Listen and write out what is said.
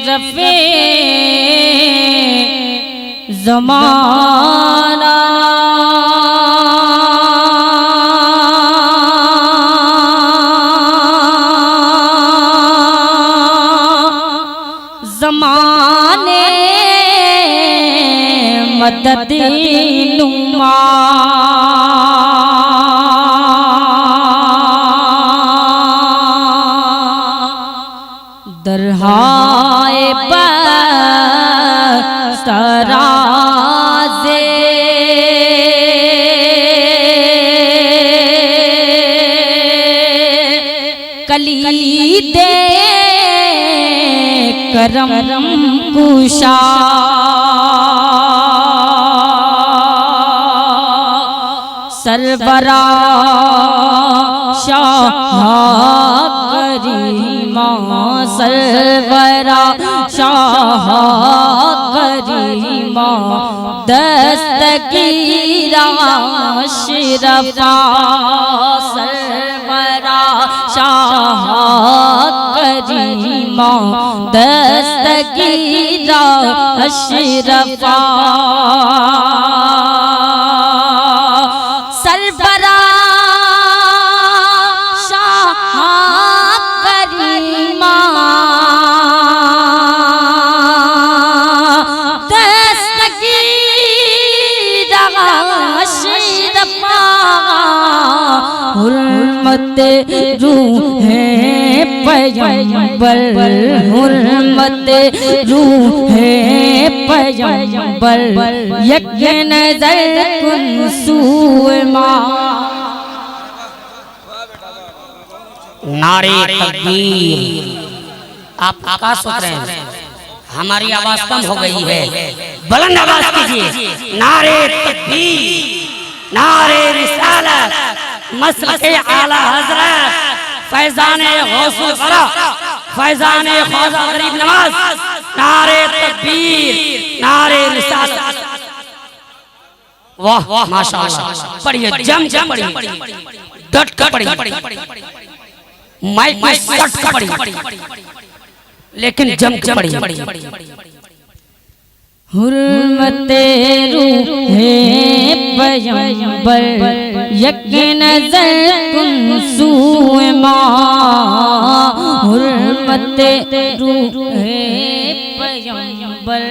रफ़े ज़माना ज़माने मदद नुमा दरहाए सराज़े कलीदे करम कुशा सरबरा शाह करीमा सरबरा शाह करीमा दस्तगीरा अशरफा सरबरा शाह करीमा दस्तगीरा अशरफा सरबरा शाह करीमा दस्तगीरा अशरफा हुर्मत रूहे पैगंबर हुर्मत रूहे पैगंबर एक नजर कुन सुमा नारे तकबीर। आप क्या सोच रहे हैं? हमारी आवाज कम हो गई है, बुलंद आवाज कीजिए। नारे तकबीर, नारे रिसालत, मसलके आला हजरत फैजाने गौसुल वरा फैजाने ख्वाजा गरीब नवाज। नारे तकबीर, नारे रिसालत। वाह वाह माशाअल्लाह। पढ़िए, जम जम पढ़िए, डट कर पढ़िए, माइक में सट कर पढ़िए, लेकिन जम के पढ़िए। हुर्मते रूहे पैगंबर एक नजर कुन सुमा हुर्मते रूहे पैगंबर